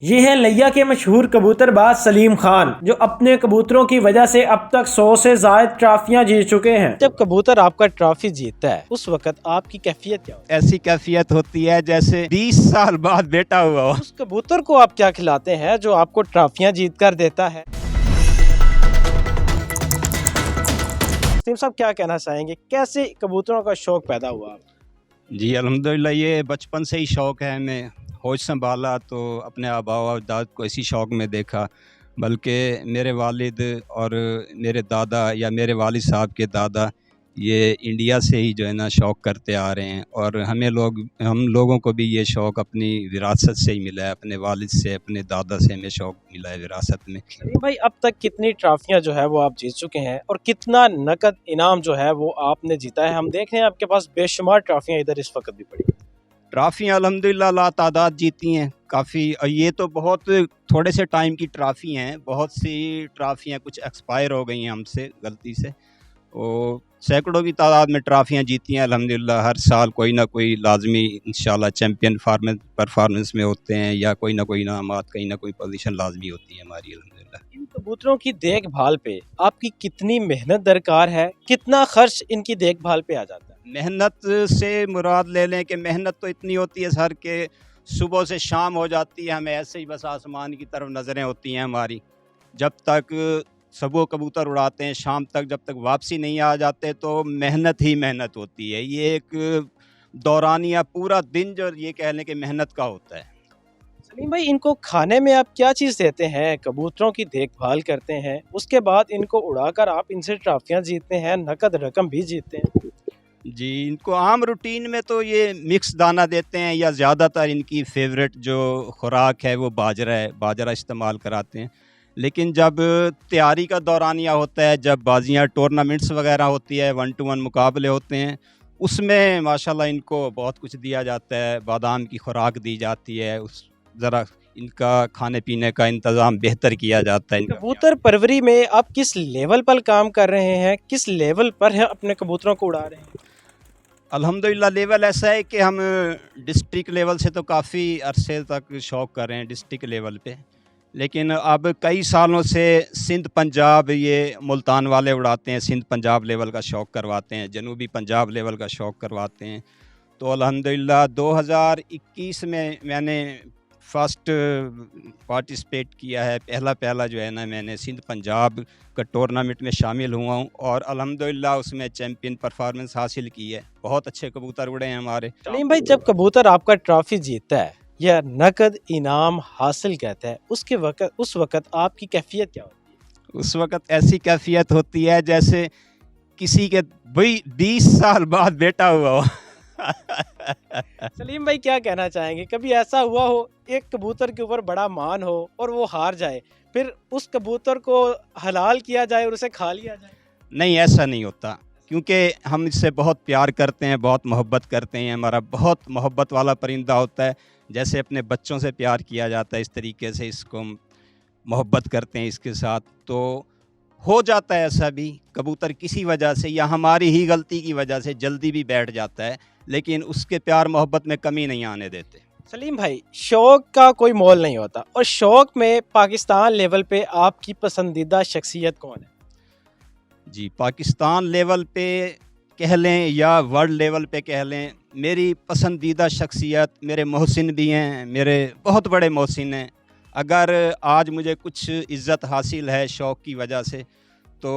یہ ہے لیا کے مشہور کبوتر باز سلیم خان، جو اپنے کبوتروں کی وجہ سے اب تک 100 سے زائد ٹرافیاں جیت چکے ہیں۔ جب کبوتر آپ کا ٹرافی جیتتا ہے اس وقت آپ کی کیفیت کیا ہوتی ہے؟ ایسی کیفیت ہوتی ہے جیسے 20 سال بعد بیٹا ہوا ہو۔ اس کبوتر کو آپ کیا کھلاتے ہیں جو آپ کو ٹرافیاں جیت کر دیتا ہے؟ سلیم صاحب کیا کہنا چاہیں گے، کیسے کبوتروں کا شوق پیدا ہوا؟ جی الحمدللہ یہ بچپن سے ہی شوق ہے، ہمیں ہوش سنبھالا تو اپنے آباء و اجداد کو اسی شوق میں دیکھا، بلکہ میرے والد اور میرے دادا یا میرے والد صاحب کے دادا یہ انڈیا سے ہی جو ہے نا شوق کرتے آ رہے ہیں، اور ہم لوگوں کو بھی یہ شوق اپنی وراثت سے ہی ملا ہے، اپنے والد سے اپنے دادا سے ہمیں شوق ملا ہے وراثت میں۔ سلیم بھائی اب تک کتنی ٹرافیاں جو ہے وہ آپ جیت چکے ہیں اور کتنا نقد انعام جو ہے وہ آپ نے جیتا ہے؟ ہم دیکھ رہے ہیں آپ کے پاس بے شمار ٹرافیاں ادھر اس وقت بھی پڑی ہیں۔ ٹرافیاں الحمدللہ لا تعداد جیتی ہیں کافی، یہ تو بہت تھوڑے سے ٹائم کی ٹرافی ہیں، بہت سی ٹرافیاں کچھ ایکسپائر ہو گئی ہیں ہم سے غلطی سے، وہ سینکڑوں کی تعداد میں ٹرافیاں جیتی ہیں الحمدللہ۔ ہر سال کوئی نہ کوئی لازمی انشاءاللہ چیمپئن پرفارمنس میں ہوتے ہیں، یا کوئی نہ کوئی انعامات، کہیں نہ کوئی پوزیشن لازمی ہوتی ہے ہماری الحمدللہ۔ ان کبوتروں کی دیکھ بھال پہ آپ کی کتنی محنت درکار ہے، کتنا خرچ ان کی دیکھ بھال پہ آ جاتا ہے؟ محنت سے مراد لے لیں کہ محنت تو اتنی ہوتی ہے سر کہ صبح سے شام ہو جاتی ہے، ہمیں ایسے ہی بس آسمان کی طرف نظریں ہوتی ہیں ہماری، جب تک صبح کبوتر اڑاتے ہیں شام تک جب تک واپسی نہیں آ جاتے تو محنت ہی محنت ہوتی ہے، یہ ایک دورانیہ پورا دن جو یہ کہہ لیں کہ محنت کا ہوتا ہے۔ سلیم بھائی ان کو کھانے میں آپ کیا چیز دیتے ہیں؟ کبوتروں کی دیکھ بھال کرتے ہیں، اس کے بعد ان کو اڑا کر آپ ان سے ٹرافیاں جیتتے ہیں، نقد رقم بھی جیتتے ہیں۔ جی ان کو عام روٹین میں تو یہ مکس دانہ دیتے ہیں، یا زیادہ تر ان کی فیوریٹ جو خوراک ہے وہ باجرہ ہے، باجرہ استعمال کراتے ہیں، لیکن جب تیاری کا دورانیہ ہوتا ہے، جب بازیاں ٹورنامنٹس وغیرہ ہوتی ہے، 1 to 1 مقابلے ہوتے ہیں، اس میں ماشاءاللہ ان کو بہت کچھ دیا جاتا ہے، بادام کی خوراک دی جاتی ہے، ذرا ان کا کھانے پینے کا انتظام بہتر کیا جاتا ہے۔ کبوتر پروری میں آپ کس لیول پر کام کر رہے ہیں، کس لیول پر ہے اپنے کبوتروں کو اڑا رہے ہیں؟ الحمدللہ لیول ایسا ہے کہ ہم ڈسٹرکٹ لیول سے تو کافی عرصے تک شوق کر رہے ہیں ڈسٹرکٹ لیول پہ، لیکن اب کئی سالوں سے سندھ پنجاب یہ ملتان والے اڑاتے ہیں، سندھ پنجاب لیول کا شوق کرواتے ہیں، جنوبی پنجاب لیول کا شوق کرواتے ہیں، تو الحمدللہ 2021 میں نے فرسٹ پارٹیسپیٹ کیا ہے، پہلا جو ہے نا میں نے سندھ پنجاب کا ٹورنامنٹ میں شامل ہوا ہوں، اور الحمدللہ اس میں چیمپئن پرفارمنس حاصل کی ہے، بہت اچھے کبوتر اڑے ہیں ہمارے۔ سلیم بھائی جب کبوتر آپ کا ٹرافی جیتتا ہے یا نقد انعام حاصل کرتا ہے اس وقت آپ کی کیفیت کیا ہوتی ہے؟ اس وقت ایسی کیفیت ہوتی ہے جیسے کسی کے 20 سال بعد بیٹا ہوا ہو۔ سلیم بھائی کیا کہنا چاہیں گے، کبھی ایسا ہوا ہو ایک کبوتر کے اوپر بڑا مان ہو اور وہ ہار جائے، پھر اس کبوتر کو حلال کیا جائے اور اسے کھا لیا جائے؟ نہیں ایسا نہیں ہوتا، کیونکہ ہم اس سے بہت پیار کرتے ہیں، بہت محبت کرتے ہیں، ہمارا بہت محبت والا پرندہ ہوتا ہے، جیسے اپنے بچوں سے پیار کیا جاتا ہے اس طریقے سے اس کو ہم محبت کرتے ہیں اس کے ساتھ، تو ہو جاتا ہے ایسا بھی کبوتر کسی وجہ سے یا ہماری ہی غلطی کی وجہ سے جلدی بھی بیٹھ جاتا ہے، لیکن اس کے پیار محبت میں کمی نہیں آنے دیتے۔ سلیم بھائی شوق کا کوئی مول نہیں ہوتا، اور شوق میں پاکستان لیول پہ آپ کی پسندیدہ شخصیت کون ہے؟ جی پاکستان لیول پہ کہہ لیں یا ورلڈ لیول پہ کہہ لیں، میری پسندیدہ شخصیت میرے محسن بھی ہیں، میرے بہت بڑے محسن ہیں، اگر آج مجھے کچھ عزت حاصل ہے شوق کی وجہ سے تو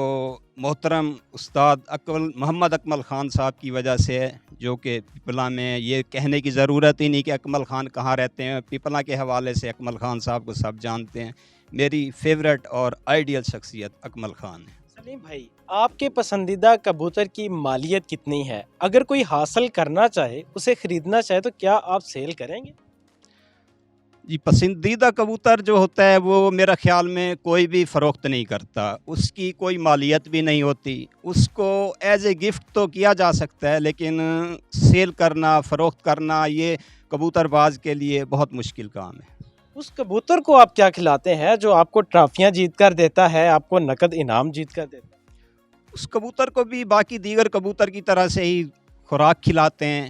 محترم استاد محمد اکمل خان صاحب کی وجہ سے ہے، جو کہ پیپلا میں، یہ کہنے کی ضرورت ہی نہیں کہ اکمل خان کہاں رہتے ہیں، پیپلا کے حوالے سے اکمل خان صاحب کو سب جانتے ہیں، میری فیوریٹ اور آئیڈیل شخصیت اکمل خان ہے۔ سلیم بھائی آپ کے پسندیدہ کبوتر کی مالیت کتنی ہے؟ اگر کوئی حاصل کرنا چاہے، اسے خریدنا چاہے، تو کیا آپ سیل کریں گے؟ جی پسندیدہ کبوتر جو ہوتا ہے وہ میرا خیال میں کوئی بھی فروخت نہیں کرتا، اس کی کوئی مالیت بھی نہیں ہوتی، اس کو ایز اے گفٹ تو کیا جا سکتا ہے، لیکن سیل کرنا، فروخت کرنا یہ کبوتر باز کے لیے بہت مشکل کام ہے۔ اس کبوتر کو آپ کیا کھلاتے ہیں جو آپ کو ٹرافیاں جیت کر دیتا ہے، آپ کو نقد انعام جیت کر دیتا ہے؟ اس کبوتر کو بھی باقی دیگر کبوتر کی طرح سے ہی خوراک کھلاتے ہیں،